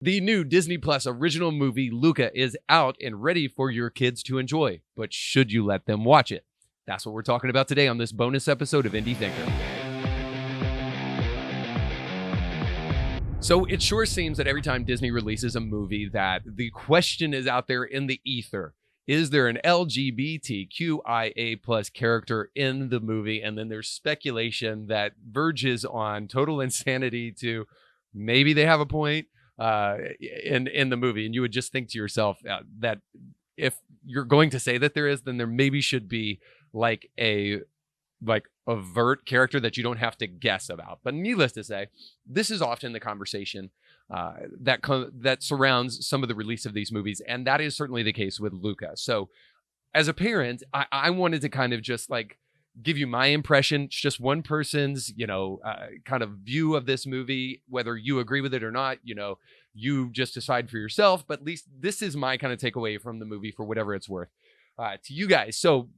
The new Disney Plus original movie Luca is out and ready for your kids to enjoy, but should you let them watch it? That's what we're talking about today on this bonus episode of Indie Thinker. So it sure seems that every time Disney releases a movie that the question is out there in the ether. Is there an LGBTQIA plus character in the movie? And then there's speculation that verges on total insanity to maybe they have a point in the movie. And you would just think to yourself that if you're going to say that there is, then there maybe should be like a overt character that you don't have to guess about. But needless to say, this is often the conversation that surrounds some of the release of these movies, and that is certainly the case with Luca. So, as a parent, I wanted to kind of just like give you my impression. It's just one person's, kind of view of this movie. Whether you agree with it or not, you just decide for yourself. But at least this is my kind of takeaway from the movie for whatever it's worth to you guys. So,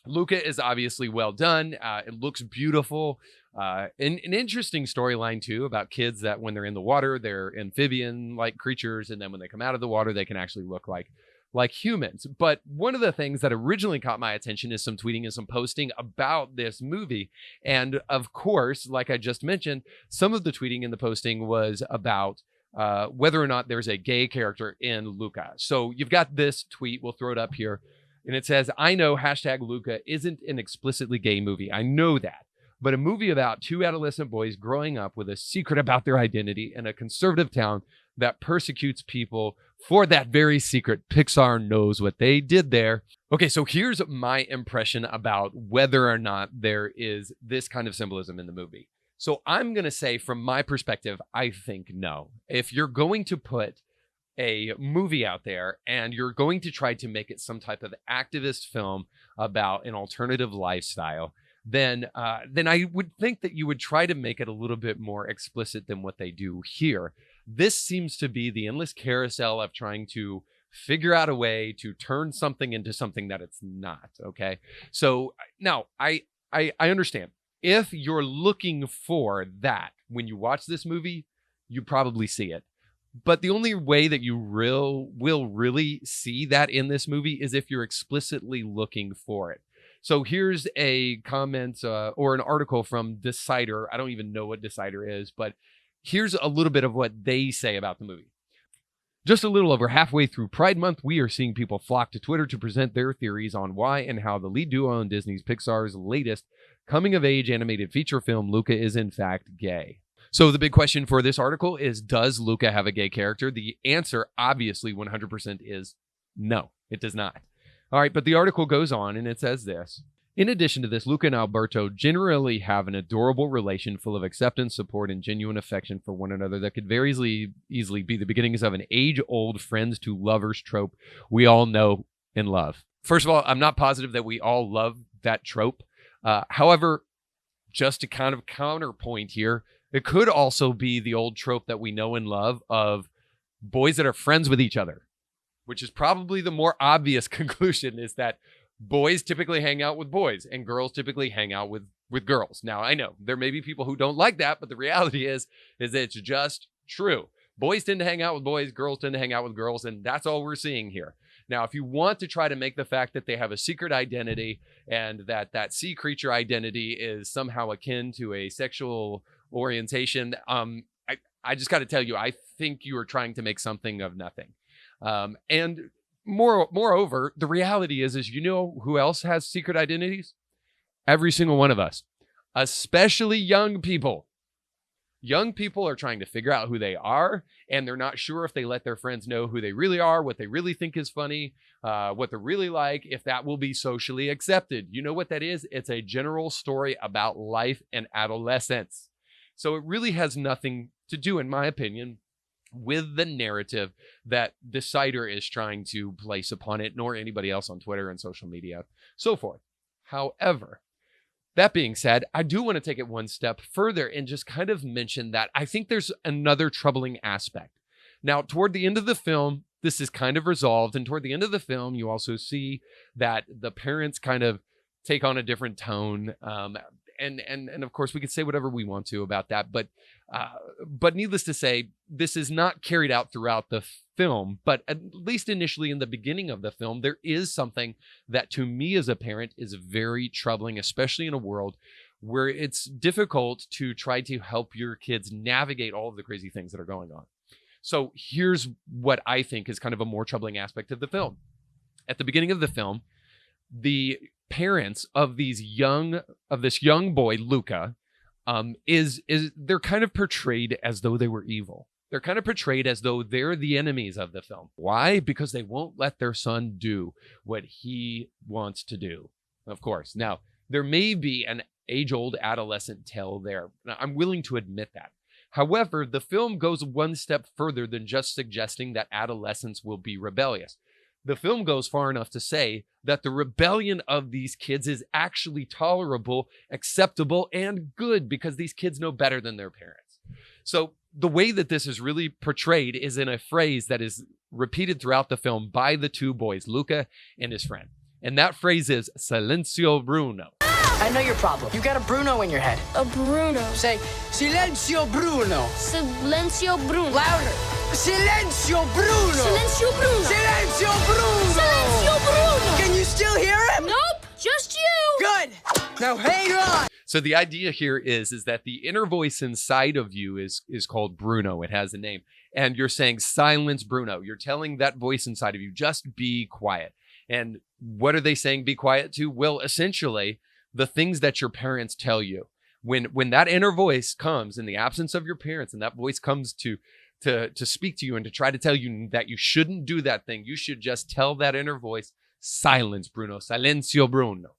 Luca is obviously well done. It looks beautiful. An interesting storyline, too, about kids that when they're in the water, they're amphibian-like creatures. And then when they come out of the water, they can actually look like humans. But one of the things that originally caught my attention is some tweeting and some posting about this movie. And of course, like I just mentioned, some of the tweeting and the posting was about whether or not there's a gay character in Luca. So you've got this tweet. We'll throw it up here. And it says, I know #Luca isn't an explicitly gay movie. I know that. But a movie about two adolescent boys growing up with a secret about their identity in a conservative town that persecutes people for that very secret. Pixar knows what they did there. Okay, so here's my impression about whether or not there is this kind of symbolism in the movie. So I'm going to say, from my perspective, I think no. If you're going to put a movie out there and you're going to try to make it some type of activist film about an alternative lifestyle, then I would think that you would try to make it a little bit more explicit than what they do here. This seems to be the endless carousel of trying to figure out a way to turn something into something that it's not. Okay. So now I understand if you're looking for that when you watch this movie, you probably see it. But the only way that you will really see that in this movie is if you're explicitly looking for it. So here's a comment or an article from Decider. I don't even know what Decider is, but here's a little bit of what they say about the movie. Just a little over halfway through Pride Month, we are seeing people flock to Twitter to present their theories on why and how the lead duo in Disney's Pixar's latest coming-of-age animated feature film, Luca, is in fact gay. So the big question for this article is, does Luca have a gay character? The answer, obviously, 100% is no, it does not. All right, but the article goes on and it says this. In addition to this, Luca and Alberto generally have an adorable relation full of acceptance, support, and genuine affection for one another that could very easily be the beginnings of an age-old friends to lovers trope we all know and love. First of all, I'm not positive that we all love that trope. However, just to kind of counterpoint here, it could also be the old trope that we know and love of boys that are friends with each other, which is probably the more obvious conclusion, is that boys typically hang out with boys and girls typically hang out with girls. Now, I know there may be people who don't like that, but the reality is that it's just true. Boys tend to hang out with boys, girls tend to hang out with girls, and that's all we're seeing here. Now, if you want to try to make the fact that they have a secret identity and that sea creature identity is somehow akin to a sexual orientation, I just got to tell you, I think you are trying to make something of nothing. And moreover, the reality is you know who else has secret identities? Every single one of us, especially young people. Young people are trying to figure out who they are, and they're not sure if they let their friends know who they really are, what they really think is funny, what they're really like, if that will be socially accepted. You know what that is? It's a general story about life and adolescence. So it really has nothing to do, in my opinion, with the narrative that Decider is trying to place upon it, nor anybody else on Twitter and social media, so forth. However, that being said, I do want to take it one step further and just kind of mention that I think there's another troubling aspect. Now, toward the end of the film, this is kind of resolved. And toward the end of the film, you also see that the parents kind of take on a different tone. and of course we could say whatever we want to about that, but needless to say, this is not carried out throughout the film, but at least initially in the beginning of the film, there is something that to me as a parent is very troubling, especially in a world where it's difficult to try to help your kids navigate all of the crazy things that are going on. So here's what I think is kind of a more troubling aspect of the film. At the beginning of the film, the parents of this young boy, Luca, they're kind of portrayed as though they were evil. They're kind of portrayed as though they're the enemies of the film. Why? Because they won't let their son do what he wants to do. Of course. Now, there may be an age-old adolescent tale there. Now, I'm willing to admit that. However, the film goes one step further than just suggesting that adolescents will be rebellious. The film goes far enough to say that the rebellion of these kids is actually tolerable, acceptable, and good because these kids know better than their parents. So the way that this is really portrayed is in a phrase that is repeated throughout the film by the two boys, Luca and his friend. And that phrase is Silencio Bruno. I know your problem. You got a Bruno in your head. A Bruno. Say, Silencio Bruno. Silencio Bruno. Louder. Silencio Bruno. Silencio Bruno. Silencio Bruno. Silencio Bruno. Can you still hear him? Nope, just you. Good. Now hang on. So the idea here is that the inner voice inside of you is called Bruno. It has a name. And you're saying, silence Bruno. You're telling that voice inside of you, just be quiet. And what are they saying be quiet to? Well, essentially, the things that your parents tell you. When that inner voice comes in the absence of your parents, and that voice comes to speak to you and to try to tell you that you shouldn't do that thing, you should just tell that inner voice, silence Bruno, silencio Bruno.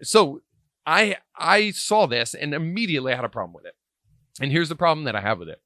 So I saw this and immediately had a problem with it. And here's the problem that I have with it.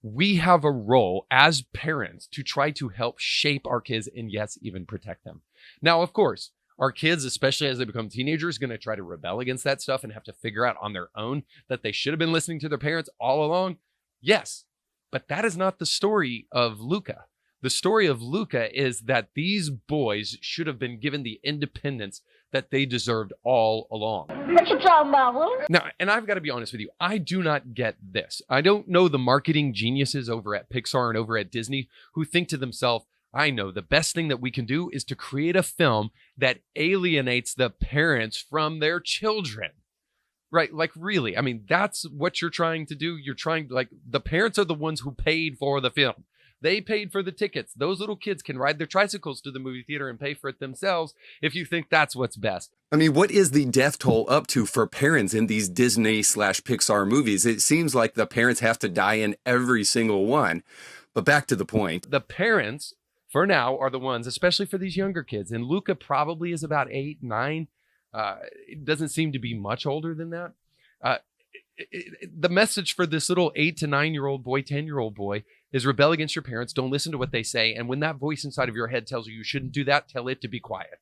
We have a role as parents to try to help shape our kids and yes, even protect them. Now, of course, our kids, especially as they become teenagers, going to try to rebel against that stuff and have to figure out on their own that they should have been listening to their parents all along. Yes, but that is not the story of Luca. The story of Luca is that these boys should have been given the independence that they deserved all along. What you talking about, Will? Now, and I've got to be honest with you, I do not get this. I don't know the marketing geniuses over at Pixar and over at Disney who think to themselves, I know the best thing that we can do is to create a film that alienates the parents from their children. Right? Like, really? I mean, that's what you're trying to do. You're trying, like, the parents are the ones who paid for the film. They paid for the tickets. Those little kids can ride their tricycles to the movie theater and pay for it themselves if you think that's what's best. I mean, what is the death toll up to for parents in these Disney/Pixar movies? It seems like the parents have to die in every single one. But back to the point. The parents, for now, are the ones, especially for these younger kids. And Luca probably is about 8, 9. It doesn't seem to be much older than that. The message for this little 8 to 9-year-old boy, 10-year-old boy, is rebel against your parents. Don't listen to what they say. And when that voice inside of your head tells you shouldn't do that, tell it to be quiet.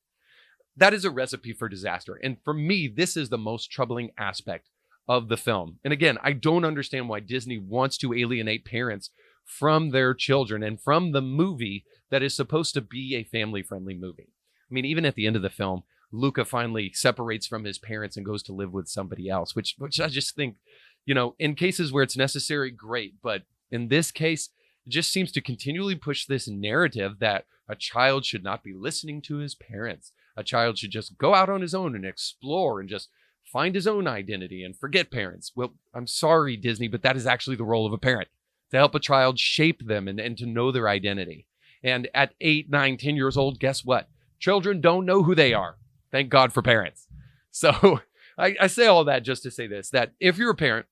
That is a recipe for disaster. And for me, this is the most troubling aspect of the film. And again, I don't understand why Disney wants to alienate parents from their children and from the movie that is supposed to be a family-friendly movie. I mean, even at the end of the film, Luca finally separates from his parents and goes to live with somebody else, which I just think, you know, in cases where it's necessary, great. But in this case, it just seems to continually push this narrative that a child should not be listening to his parents. A child should just go out on his own and explore and just find his own identity and forget parents. Well, I'm sorry, Disney, but that is actually the role of a parent, to help a child shape them and to know their identity. And at 8, 9, 10 years old, guess what? Children don't know who they are. Thank God for parents. So I say all that just to say this, that if you're a parent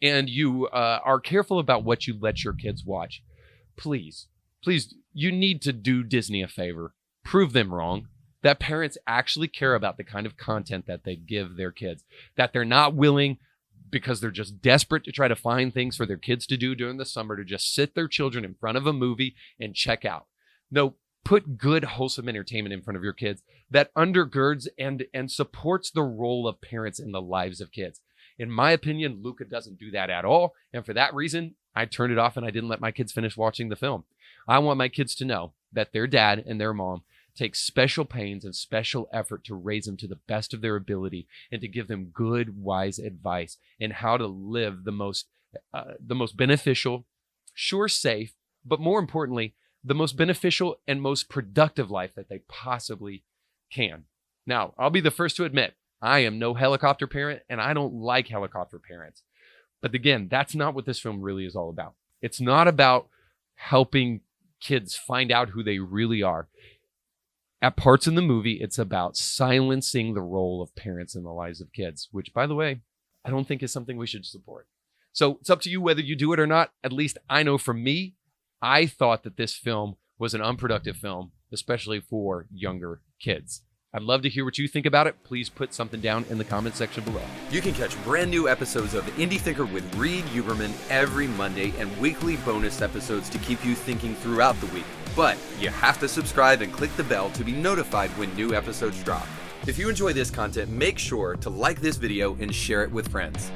and you are careful about what you let your kids watch, please, you need to do Disney a favor. Prove them wrong. That parents actually care about the kind of content that they give their kids. That they're not willing, because they're just desperate to try to find things for their kids to do during the summer, to just sit their children in front of a movie and check out. No, put good, wholesome entertainment in front of your kids that undergirds and supports the role of parents in the lives of kids. In my opinion, Luca doesn't do that at all. And for that reason, I turned it off and I didn't let my kids finish watching the film. I want my kids to know that their dad and their mom take special pains and special effort to raise them to the best of their ability and to give them good, wise advice in how to live the most beneficial, sure, safe, but more importantly, the most beneficial and most productive life that they possibly can. Now, I'll be the first to admit, I am no helicopter parent, and I don't like helicopter parents. But again, that's not what this film really is all about. It's not about helping kids find out who they really are. At parts in the movie, it's about silencing the role of parents in the lives of kids, which, by the way, I don't think is something we should support. So it's up to you whether you do it or not. At least I know for me, I thought that this film was an unproductive film, especially for younger kids. I'd love to hear what you think about it. Please put something down in the comment section below. You can catch brand new episodes of Indie Thinker with Reed Huberman every Monday and weekly bonus episodes to keep you thinking throughout the week. But you have to subscribe and click the bell to be notified when new episodes drop. If you enjoy this content, make sure to like this video and share it with friends.